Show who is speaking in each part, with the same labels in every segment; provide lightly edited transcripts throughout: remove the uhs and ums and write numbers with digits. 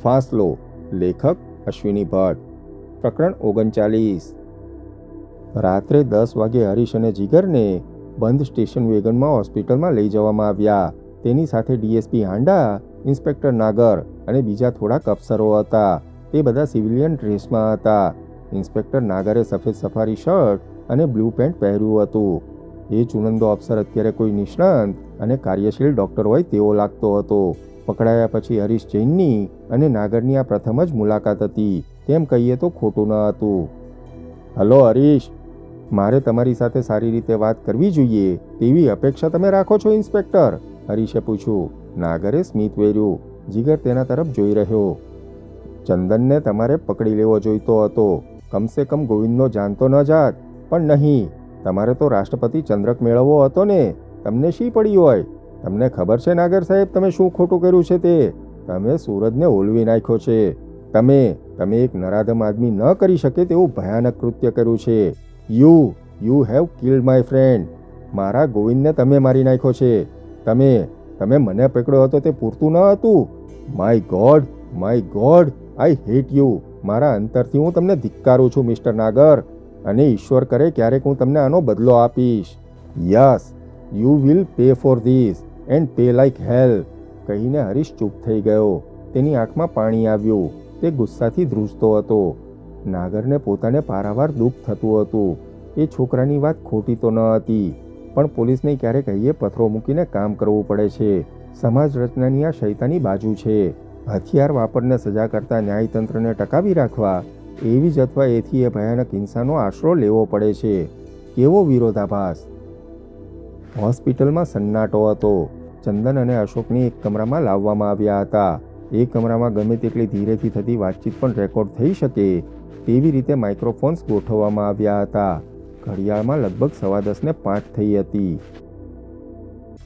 Speaker 1: ફાસલો. લેખક અશ્વિની ભટ્ટ. પ્રકરણ 39. રાત્રે 10 વાગે હરીશ અને જીગરને બંધ સ્ટેશન વેગનમાં હોસ્પિટલમાં લઈ જવામાં આવ્યા. તેની સાથે ડીએસપી હાંડા, ઇન્સ્પેક્ટર નાગર અને બીજા થોડાક અફસરો હતા. તે બધા સિવિલિયન ડ્રેસમાં હતા. ઇન્સ્પેક્ટર નાગરે સફેદ સફારી શર્ટ અને બ્લુ પેન્ટ પહેર્યું હતું. એ ચુનંદો અફસર અત્યારે કોઈ નિષ્ણાંત અને કાર્યશીલ ડૉક્ટર હોય તેવો લાગતો હતો. પકડાયા પછી હરીશ જૈનની અને નાગરની આ પ્રથમ જ મુલાકાત હતી. તેમ કહીએ તો ખોટું ન હતું. હલો હરીશ, મારે તમારી સાથે સારી રીતે વાત કરવી જોઈએ તેવી અપેક્ષા તમે રાખો છો ઇન્સ્પેક્ટર? હરીશે પૂછ્યું. નાગરે સ્મિત વેર્યું. જીગર તેના તરફ જોઈ રહ્યો. ચંદનને તમારે પકડી લેવો જોઈતો હતો. કમસે કમ ગોવિંદનો જાણતો ન જાત. પણ નહીં, તમારે તો રાષ્ટ્રપતિ ચંદ્રક મેળવવો હતો ને. તમને શી પડી હોય? તમને ખબર છે નાગર સાહેબ તમે શું ખોટું કર્યું છે તે? તમે સૂરજને ઓલવી નાખ્યો છે. તમે એક નરાધમ આદમી ન કરી શકે તેવું ભયાનક કૃત્ય કર્યું છે. You have killed my friend. મારા ગોવિંદને તમે મારી નાખ્યો છે. તમે મને પકડ્યો હતો તે પૂરતું ન હતું? My God, I hate you. મારા અંતરથી હું તમને ધિક્કારું છું મિસ્ટર નાગર, અને ઈશ્વર કરે ક્યારેક હું તમને આનો બદલો આપીશ. Yes, you will pay for this and pay like hell. કહીને હરીશ ચૂપ થઈ ગયો. તેની આંખમાં પાણી આવ્યું. તે ગુસ્સાથી ધ્રુજતો હતો. નાગરને પોતાને પારાવાર દુઃખ થતું હતું. એ છોકરાની વાત ખોટી તો ન હતી, પણ પોલીસને ક્યારેક હૈયે પથ્થરો મૂકીને કામ કરવું પડે છે. સમાજ રચનાની આ શૈતાની બાજુ છે. હથિયાર વાપરને સજા કરતા ન્યાયતંત્રને ટકાવી રાખવા એવી જ અથવા એથી એ ભયાનક હિંસાનો આશરો લેવો પડે છે. કેવો વિરોધાભાસ! હોસ્પિટલમાં સન્નાટો હતો. ચંદન અને અશોકને એક કમરામાં લાવવામાં આવ્યા હતા. એ કમરામાં ગમે તેટલી ધીરેથી થતી વાતચીત પણ રેકોર્ડ થઈ શકે તેવી રીતે માઇક્રોફોન્સ ગોઠવવામાં આવ્યા હતા. ઘડિયાળમાં લગભગ 10:15 થઈ હતી.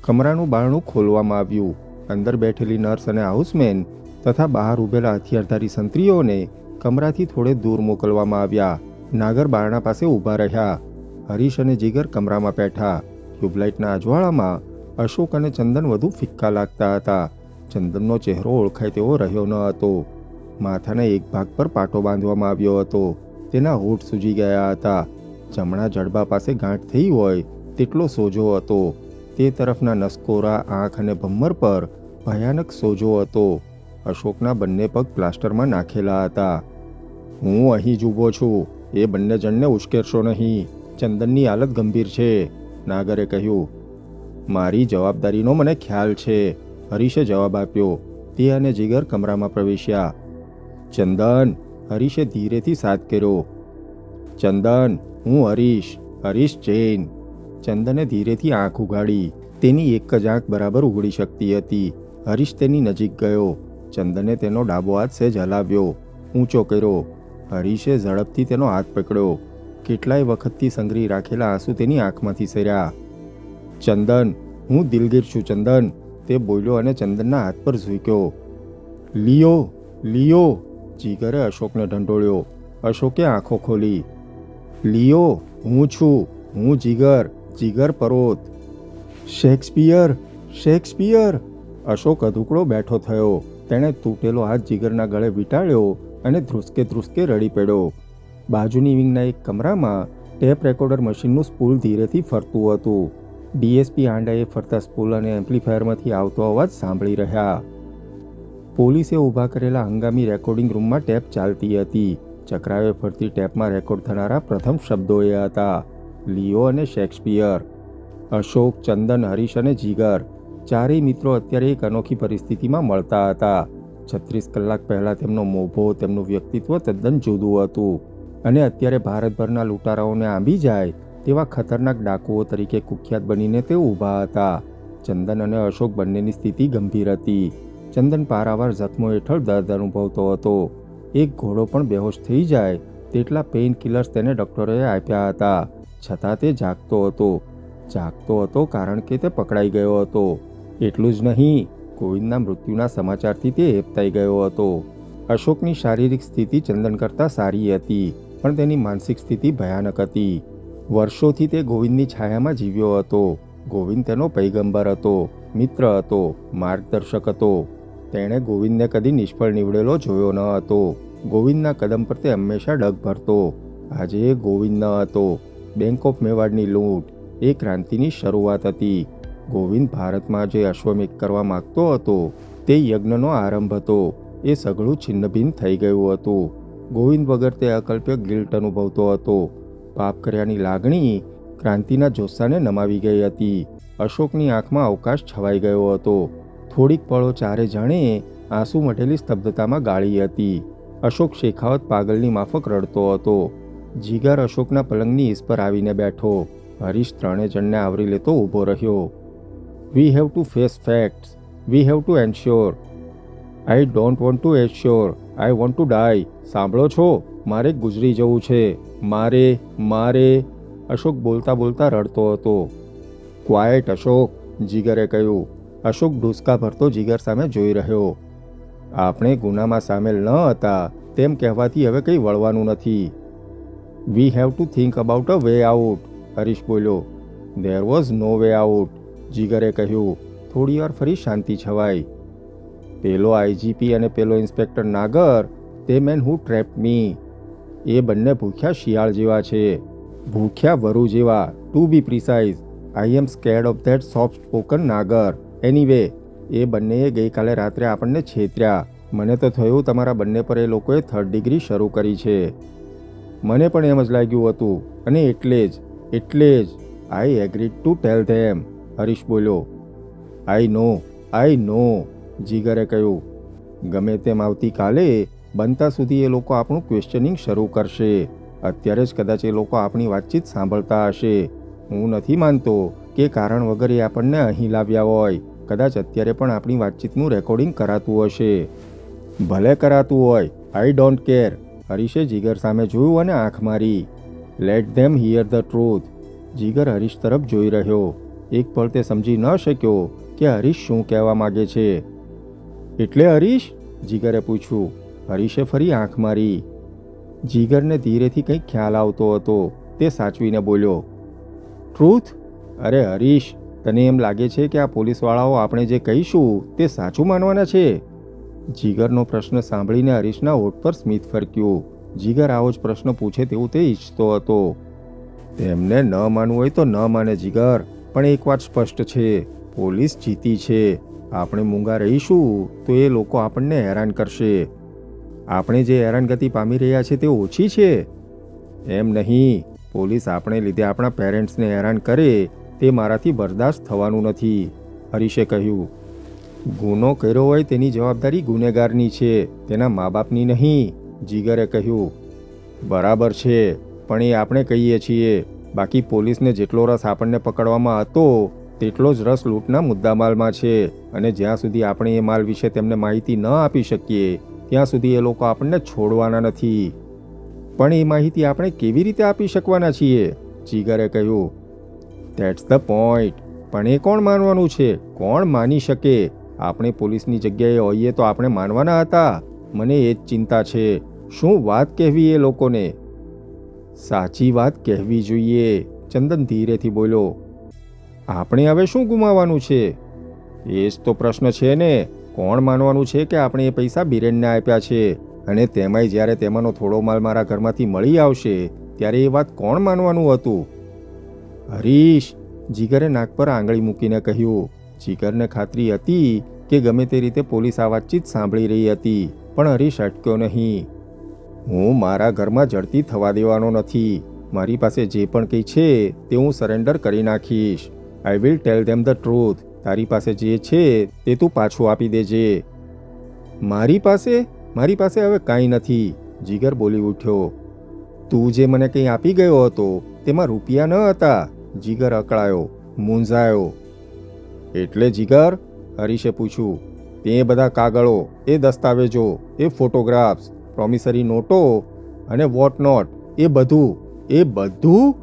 Speaker 1: કમરાનું બારણું ખોલવામાં આવ્યું. અંદર બેઠેલી નર્સ અને હાઉસમેન તથા બહાર ઊભેલા હથિયારધારી સંત્રીઓને કમરાથી થોડે દૂર મોકલવામાં આવ્યા. નાગર બારણા પાસે ઊભા રહ્યા. હરીશ અને જીગર કમરામાં બેઠા. ટ્યુબલાઇટના અજવાળામાં અશોક અને ચંદન વધુ ફિક્કા લાગતા હતા. ચંદનનો ચહેરો ઓળખાય તેવો રહ્યો ન હતો. માથાના એક ભાગ પર પાટો બાંધવામાં આવ્યો હતો. તેના હોઠ સૂજી ગયા હતા. જમણા જડબા પાસે ગાંઠ થઈ હોય તેટલો સોજો હતો. તે તરફના નસકોરા, આંખ અને ભમ્મર પર ભયાનક સોજો હતો. અશોકના બંને પગ પ્લાસ્ટરમાં નાખેલા હતા. હું અહીં જ ઊભો છું. એ બંને જણને ઉશ્કેરશો નહીં. ચંદનની હાલત ગંભીર છે, નાગરે કહ્યું. મારી જવાબદારીનો મને ખ્યાલ છે, હરીશે જવાબ આપ્યો. તે અને જીગર કમરામાં પ્રવેશ્યા. ચંદન, હરીશે ધીરેથી સાથ કર્યો. ચંદન, હું હરીશ જૈન. ચંદને ધીરેથી આંખ ઉઘાડી. તેની એક જ આંખ બરાબર ઉઘડી શકતી હતી. હરીશ તેની નજીક ગયો. ચંદને તેનો ડાબો હાથ સહેજ હલાવ્યો, ઊંચો કર્યો. હરીશે ઝડપથી તેનો હાથ પકડ્યો. કેટલાય વખતથી સંઘરી રાખેલા આંસુ તેની આંખમાંથી સર્યા. ચંદન, હું દિલગીર છું ચંદન, તે બોલ્યો અને ચંદનના હાથ પર ઝૂક્યો. લિયો, જીગરે અશોકને ઢંઢોળ્યો. અશોકે આંખો ખોલી. લિયો, હું છું, હું જીગર પરોત. શેક્સપિયર! અશોક અધૂકડો બેઠો થયો. તેણે તૂટેલો હાથ જીગરના ગળે વીંટાળ્યો અને ધ્રુસકે રડી પડ્યો. બાજુની વિંગના એક કમરામાં ટેપ રેકોર્ડર મશીનનું સ્પૂલ ધીરેથી ફરતું હતું. ડીએસપી હાંડાએ ફરતા સ્પૂલ અને એમ્પ્લીફાયરમાંથી આવતો અવાજ સાંભળી રહ્યા. પોલીસે ઊભા કરેલા હંગામી રેકોર્ડિંગ રૂમમાં ટેપ ચાલતી હતી. ચક્રાવે ફરતી ટેપમાં રેકોર્ડ થનારા પ્રથમ શબ્દો એ હતા, લિયો અને શેક્સપિયર. અશોક, ચંદન, હરીશ અને જીગર ચારેય મિત્રો અત્યારે એક અનોખી પરિસ્થિતિમાં મળતા હતા. 36 કલાક પહેલાં તેમનો મોભો, તેમનું વ્યક્તિત્વ તદ્દન જુદું હતું, અને અત્યારે ભારતભરના લૂંટારાઓને આંબી જાય તેવા ખતરનાક ડાકુઓ તરીકે કુખ્યાત બનીને તે ઊભા હતા. ચંદન અને અશોક બંનેની સ્થિતિ ગંભીર હતી. ચંદન પારાવાર જખમો હેઠળ દર્દ અનુભવતો હતો. એક ઘોડો પણ બેહોશ થઈ જાય તેટલા પેઇન કિલર્સ તેને ડૉક્ટરોએ આપ્યા હતા, છતાં તે જાગતો હતો કારણ કે તે પકડાઈ ગયો હતો. એટલું જ નહીં, ગોવિંદના મૃત્યુના સમાચારથી તે હેપતાઈ ગયો હતો. અશોકની શારીરિક સ્થિતિ ચંદન કરતાં સારી હતી, પણ તેની માનસિક સ્થિતિ ભયાનક હતી. વર્ષોથી તે ગોવિંદની છાયામાં જીવ્યો હતો. ગોવિંદ તેનો પૈગંબર હતો, મિત્ર હતો, માર્ગદર્શક હતો. તેણે ગોવિંદને કદી નિષ્ફળ નીવડેલો જોયો ન હતો. ગોવિંદના કદમ પર તે હંમેશા ડગ ભરતો. આજે એ ગોવિંદ ન હતો. બેંક ઓફ મેવાડની લૂંટ એ ક્રાંતિની શરૂઆત હતી. ગોવિંદ ભારતમાં જે અશ્વમેઘ કરવા માગતો હતો તે યજ્ઞનો આરંભ હતો. એ સઘળું છિન્નભિન્ન થઈ ગયું હતું. ગોવિંદ વગર તે અકલ્પ્ય ગિલ્ટ અનુભવતો હતો. પાપ કર્યાની લાગણી ક્રાંતિના જોસ્સાને નમાવી ગઈ હતી. અશોકની આંખમાં અવકાશ છવાઈ ગયો હતો. થોડીક પળો ચારે જાણે આંસુ મઢેલી સ્તબ્ધતામાં ગાળી હતી. અશોક શેખાવત પાગલની માફક રડતો હતો. જીગર અશોકના પલંગની ઈસ પર આવીને બેઠો. હરીશ ત્રણે જણને આવરી લેતો ઊભો રહ્યો. We have to face facts. We have to ensure. I don't want to assure. I want to die. સાંભળો છો? મારે ગુજરી જવું છે. મારે. અશોક બોલતા બોલતા રડતો હતો. ક્વાયટ અશોક, જીગરે કહ્યું. અશોક ડૂસકા ભરતો જીગર સામે જોઈ રહ્યો. આપણે ગુનામાં સામેલ ન હતા તેમ કહેવાથી હવે કંઈ વળવાનું નથી. We have to think about a way out. Harish બોલ્યો. There was no way out, જીગરે કહ્યું. થોડી વાર ફરી શાંતિ છવાઈ. પેલો આઈજીપી અને પેલો ઇન્સ્પેક્ટર નાગર, તે મેન હુ ટ્રેપ્ડ મી. એ બંને ભૂખ્યા શિયાળ જેવા છે. ભૂખ્યા વરુ જેવા, to be precise. I am scared of that soft spoken Nagar. Anyway, એ બંનેએ ગઈકાલે રાત્રે આપણને છેતર્યા. મને તો થયું તમારા બંને પર એ લોકોએ 3rd ડિગ્રી શરૂ કરી છે. મને પણ એમ જ લાગ્યું હતું અને એટલે જ આઈ એગ્રીડ ટુ ટેલ ધેમ. હરીશ બોલ્યો. આઈ નો, જીગરે કહ્યું. ગમે તેમ આવતીકાલે બનતા સુધી એ લોકો આપણું ક્વેશ્ચનિંગ શરૂ કરશે. અત્યારે જ કદાચ એ લોકો આપણી વાતચીત સાંભળતા હશે. હું નથી માનતો કે કારણ વગર એ આપણને અહીં લાવ્યા હોય. કદાચ અત્યારે પણ આપણી વાતચીતનું રેકોર્ડિંગ કરાતું હશે. ભલે કરાતું હોય, આઈ ડોન્ટ કેર. હરીશે જીગર સામે જોયું અને આંખ મારી. Let them hear the truth. Jigar Harish તરફ જોઈ રહ્યો. એક પળ તે સમજી ન શક્યો કે હરીશ શું કહેવા માગે છે. એટલે હરીશ? જીગરે પૂછ્યું. હરીશે ફરી આંખ મારી. જીગરને ધીરેથી કંઈક ખ્યાલ આવતો હતો. તે સાચવીને બોલ્યો. ટ્રુથ? અરે હરીશ, તને એમ લાગે છે કે આ પોલીસવાળાઓ આપણે જે કહીશું તે સાચું માનવાના છે? જીગરનો પ્રશ્ન સાંભળીને હરીશના હોઠ પર સ્મિત ફરક્યું. જીગર આવો જ પ્રશ્ન પૂછે તેવું તે ઈચ્છતો હતો. તેમને ન માનવું હોય તો ન માને જીગર, પણ એક વાત સ્પષ્ટ છે, પોલીસ જીતી છે. આપણે મૂંગા રહીશું તો એ લોકો આપણને હેરાન કરશે. આપણે જે હેરાનગતિ પામી રહ્યા છે તે ઓછી છે? એમ નહીં. પોલીસ આપણે લીધે આપણા પેરેન્ટ્સને હેરાન કરે તે મારાથી બરદાસ્ત થવાનું નથી, હરીશે કહ્યું. ગુનો કર્યો હોય તેની જવાબદારી ગુનેગારની છે, તેના મા બાપની નહીં, જીગરે કહ્યું. બરાબર છે, પણ એ આપણે કહીએ છીએ. બાકી પોલીસને જેટલો રસ આપણને પકડવામાં હતો તેટલો જ રસ લૂંટના મુદ્દામાલમાં છે. અને જ્યાં સુધી આપણે એ માલ વિશે તેમને માહિતી ન આપી શકીએ ત્યાં સુધી એ લોકો આપણને છોડવાના નથી. પણ એ માહિતી આપણે કેવી રીતે આપી શકવાના છીએ? જીગરે કહ્યું. That's the point. પણ એ કોણ માનવાનું છે? કોણ માની શકે? આપણે પોલીસની જગ્યાએ હોઈએ તો આપણે માનવાના હતા? મને એ જ ચિંતા છે. શું વાત કહેવી એ લોકોને? સાચી વાત કહેવી જોઈએ, ચંદન ધીરેથી બોલ્યો. આપણે હવે શું ગુમાવવાનું છે? એ જ તો પ્રશ્ન છે ને. કોણ માનવાનું છે કે આપણે એ પૈસા બિરેનને આપ્યા છે? અને તેમાંય જ્યારે તેમાંનો થોડો માલ મારા ઘરમાંથી મળી આવશે ત્યારે એ વાત કોણ માનવાનું હતું? હરીશ, જીગરે નાક પર આંગળી મૂકીને કહ્યું. જીગરને ખાતરી હતી કે ગમે તે રીતે પોલીસ આ વાતચીત સાંભળી રહી હતી, પણ હરીશ અટક્યો નહીં. હું મારા ઘરમાં જડતી થવા દેવાનો નથી. મારી પાસે જે પણ કંઈ છે તે હું સરેન્ડર કરી નાખીશ. I will tail them the truth. તારી પાસે જે છે તે તું પાછું આપી દેજે. મારી પાસે હવે કાંઈ નથી, જીગર બોલી ઉઠ્યો. તું જે મને કંઈ આપી ગયો હતો તેમાં રૂપિયા ન હતા. જીગર અકળાયો, મૂંઝાયો. એટલે જીગર? હરીશે પૂછ્યું. તે બધા કાગળો, એ દસ્તાવેજો, એ ફોટોગ્રાફ્સ, પ્રોમિસરી નોટો અને વોટ નોટ, એ બધું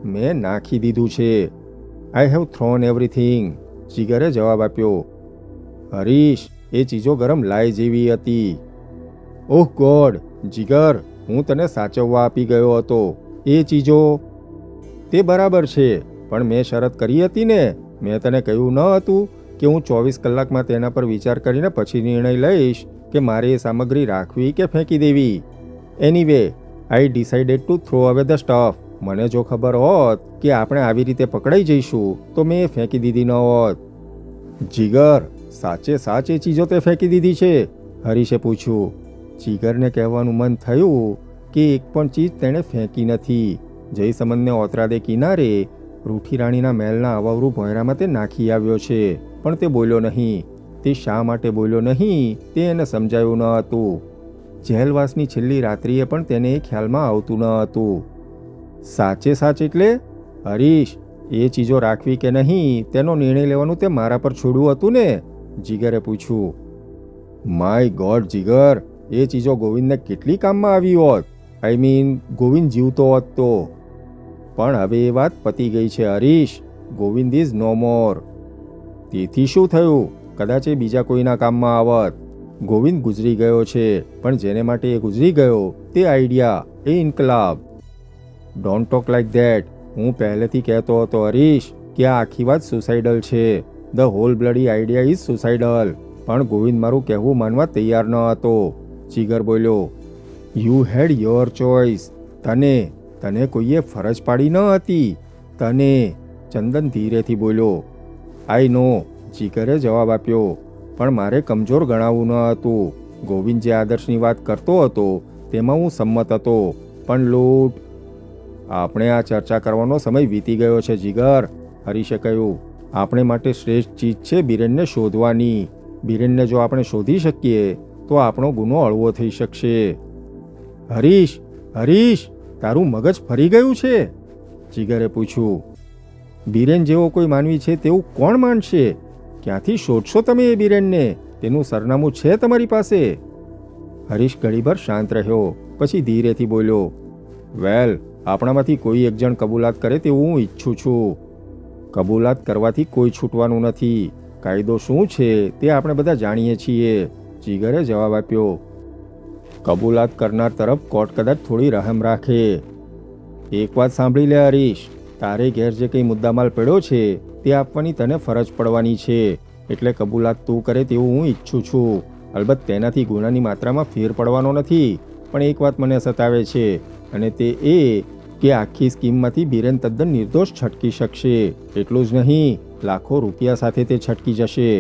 Speaker 1: મેં નાખી દીધું છે. આઈ હેવ થ્રોન એવરીથિંગ, જીગરે જવાબ આપ્યો. હરીશ, એ ચીજો ગરમ લાય જેવી હતી. ઓહ ગોડ, જીગર, હું તને સાચવવા આપી ગયો હતો. એ ચીજો તે બરાબર છે, પણ મેં શરત કરી હતી ને. મેં તને કહ્યું ન હતું કે હું 24 કલાકમાં તેના પર વિચાર કરીને પછી નિર્ણય લઈશ કે મારે એ સામગ્રી રાખવી કે ફેંકી દેવી. Anyway, I decided to throw away the stuff. મને જો ખબર હોત કે આપણે આવી રીતે પકડાઈ જઈશું તો મેં એ ફેંકી દીધી ન હોત. જીગર, સાચે સાચ એ ચીજો તે ફેંકી દીધી છે? હરીશે પૂછ્યું. જીગરને કહેવાનું મન થયું કે એક પણ ચીજ તેણે ફેંકી નથી. જયસમંદને ઓતરાદે કિનારે રૂઠી રાણીના મહેલના અવાવરૂ ભોંયરામાં તે નાખી આવ્યો છે, પણ તે બોલ્યો નહીં. તે શા માટે બોલ્યો નહીં તે એને સમજાયું ન હતું. જેલવાસની છેલ્લી રાત્રિએ પણ તેને એ ખ્યાલમાં આવતું ન હતું. સાચે સાચ એટલે? હરીશ, એ ચીજો રાખવી કે નહીં તેનો નિર્ણય લેવાનું તે મારા પર છોડ્યું હતું ને? જીગરે પૂછ્યું. માય ગોડ જીગર, એ ચીજો ગોવિંદને કેટલી કામમાં આવી હોત. આઈ મીન, ગોવિંદ જીવતો હોત તો. પણ હવે એ વાત પતી ગઈ છે હરીશ. ગોવિંદ ઇઝ નો મોર. તેથી શું થયું? કદાચ એ બીજા કોઈના કામમાં આવત. ગોવિંદ ગુજરી ગયો છે, પણ જેને માટે એ ગુજરી ગયો તે idea, A Inquilab. Don't talk like that. હું પહેલેથી કહેતો હતો હરીશ કે આ આખી વાત સુસાઇડલ છે. The whole bloody idea is suicidal. પણ ગોવિંદ મારું કહેવું માનવા તૈયાર ન હતો. જીગર બોલ્યો. You had your choice. તને કોઈએ ફરજ પાડી ન હતી. તને. ચંદન ધીરેથી બોલ્યો. આઈ નો, જીગરે જવાબ આપ્યો. પણ મારે કમજોર ગણાવું ન હતું. ગોવિંદ જે આદર્શની વાત કરતો હતો તેમાં હું સંમત હતો, પણ લૂંટ. આપણે આ ચર્ચા કરવાનો સમય વીતી ગયો છે જીગર, હરીશે કહ્યું. આપણે માટે શ્રેષ્ઠ ચીજ છે બિરેનને શોધવાની. બિરેનને જો આપણે શોધી શકીએ તો આપણો ગુનો હળવો થઈ શકશે. હરીશ, તારું મગજ ફરી ગયું છે? જીગરે પૂછ્યું. બિરેન જેવો કોઈ માનવી છે તેવું કોણ માનશે? ક્યાંથી શોધશો તમે એ બિરેનને? તેનું સરનામું છે તમારી પાસે? હરીશ ઘડીભર શાંત રહ્યો, પછી ધીરેથી બોલ્યો. વેલ, આપણામાંથી કોઈ એક જણ કબૂલાત કરે તેવું હું ઈચ્છું છું. કબૂલાત કરવાથી કોઈ છૂટવાનું નથી. કાયદો શું છે તે આપણે બધા જાણીએ છીએ, જીગરે જવાબ આપ્યો. કબૂલાત કરનાર તરફ કોર્ટ કદાચ થોડી રહમ રાખે. એક વાત સાંભળી લે હરીશ, તારે ઘેર જે કંઈ મુદ્દામાલ પડ્યો છે તે આપવાની તને ફરજ પડવાની છે. એટલે કબૂલાત તું કરે તેવું હું ઈચ્છું છું. અલબત્ત તેનાથી ગુનાની માત્રામાં ફેર પડવાનો નથી, પણ એક વાત મને સતાવે છે, અને તે એ કે આખી સ્કીમમાંથી બિરેન તદ્દન નિર્દોષ છટકી શકશે. એટલું જ નહીં, લાખો રૂપિયા સાથે તે છટકી જશે.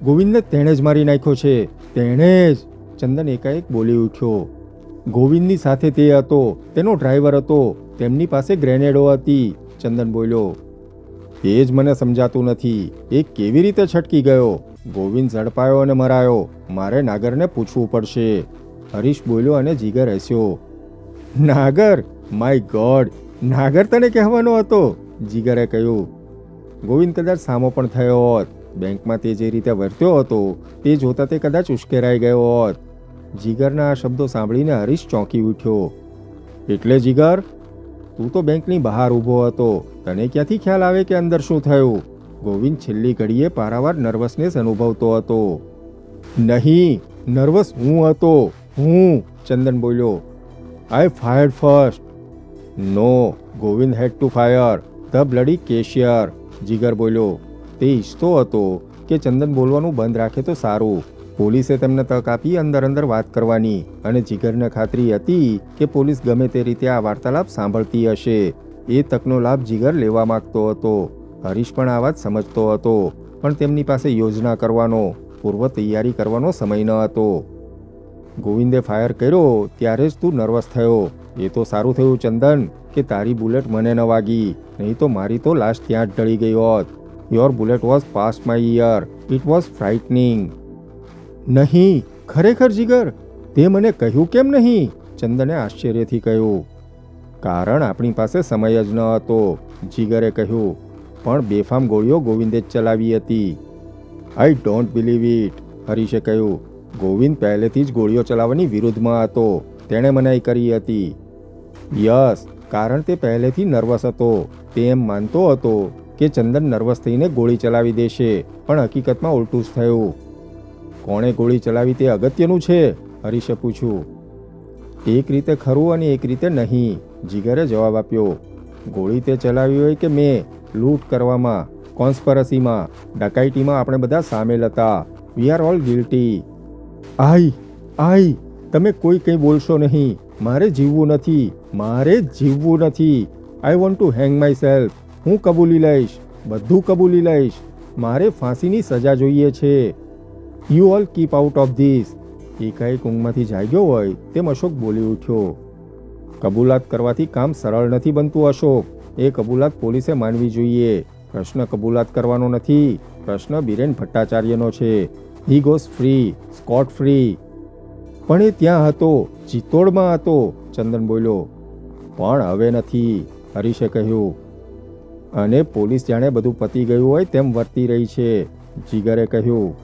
Speaker 1: ગોવિંદને તેણે જ મારી નાખ્યો છે. તેણે જ! ચંદન એકાએક બોલી ઉઠ્યો. ગોવિંદની સાથે તે હતો, તેનો ડ્રાઈવર હતો, તેમની પાસે ગ્રેનેડો હતી. ચંદન બોલ્યો. એ જ મને સમજાતું નથી. એ કેવી રીતે છટકી ગયો? ગોવિંદ ઝડપાયો અને મરાયો. મારે નાગરને પૂછવું પડશે, હરીશ બોલ્યો અને જીગર હસ્યો. નાગર? માય ગોડ, નાગર તને કહેવાનો હતો? જીગરે કહ્યું. ગોવિંદ કદાચ સામો પણ થયો હોત. બેંકમાં તે જે રીતે વર્ત્યો હતો તે જોતા તે કદાચ ઉશ્કેરાઈ ગયો હોત. જીગરના આ શબ્દો સાંભળીને હરીશ ચોંકી ઉઠ્યો. એટલે જીગર, તું તો બેંકની બહાર ઊભો હતો, તને ક્યાંથી ખ્યાલ આવે કે અંદર શું થયું? ગોવિંદ છેલ્લી ઘડીએ પારાવાર નર્વસનેસ અનુભવતો હતો. નહીં, નર્વસ હું હતો, હું, ચંદન બોલ્યો. I fired first. No, Govind had to fire the bloody cashier, Jigar બોલ્યો. તે ઈચ્છતો હતો કે ચંદન બોલવાનું બંધ રાખે તો સારું. પોલીસે તેમને તક આપી અંદર વાત કરવાની, અને જીગરને ખાતરી હતી કે પોલીસ ગમે તે રીતે આ વાર્તાલાપ સાંભળતી હશે. એ તકનો લાભ જીગર લેવા માંગતો હતો. હરીશ પણ આ વાત સમજતો હતો, પણ તેમની પાસે યોજના કરવાનો, પૂર્વ તૈયારી કરવાનો સમય ન હતો. ગોવિંદે ફાયર કર્યો ત્યારે જ તું નર્વસ થયો. એ તો સારું થયું ચંદન કે તારી બુલેટ મને ન વાગી, નહીં તો મારી તો લાશ ત્યાં જ ઢળી ગઈ હોત. Your bullet was past my ear. It was frightening. નહીં, ખરેખર જીગર? તે મને કહ્યું કેમ નહીં? ચંદને આશ્ચર્યથી કહ્યું. કારણ આપણી પાસે સમય જ ન હતો, જીગરે કહ્યું. પણ બેફામ ગોળીઓ ગોવિંદે જ ચલાવી હતી. આઈ ડોન્ટ બિલીવ ઇટ, હરીશે કહ્યું. ગોવિંદ પહેલેથી જ ગોળીઓ ચલાવવાની વિરુદ્ધમાં હતો. તેણે મનાઈ કરી હતી. યસ, કારણ તે પહેલેથી નર્વસ હતો. તે એમ માનતો હતો કે ચંદન નર્વસ થઈને ગોળી ચલાવી દેશે, પણ હકીકતમાં ઉલટું જ થયું. કોણે ગોળી ચલાવી તે અગત્યનું છે, હરીશે પૂછ્યું. એક રીતે ખરું અને એક રીતે નહીં, જીગરે જવાબ આપ્યો. ગોળી તે ચલાવી હોય કે મેં, લૂંટ કરવામાં કોન્સ્પરસીમાં, ડકાઈટીમાં આપણે બધા સામેલ હતા. We are all guilty. I તમે કોઈ કંઈ બોલશો નહીં. મારે જીવવું નથી. I want to hang myself. હું કબૂલી લઈશ, બધું કબૂલી લઈશ. મારે ફાંસીની સજા જોઈએ છે. You all keep out of this. એકાએક ઊંઘમાંથી જાગ્યો હોય તેમ અશોક બોલી ઉઠ્યો. કબૂલાત કરવાથી કામ સરળ નથી બનતું અશોક. એ કબૂલાત પોલીસે માનવી જોઈએ. પ્રશ્ન કબૂલાત કરવાનો નથી, પ્રશ્ન બિરેન ભટ્ટાચાર્યનો છે. He goes free, scot free. પણ એ ત્યાં હતો, ચિત્તોડમાં હતો, ચંદન બોલ્યો. પણ હવે નથી, હરીશે કહ્યું. અને પોલીસ જાણે બધું પતી ગયું હોય તેમ વર્તી રહી છે, જીગરે કહ્યું.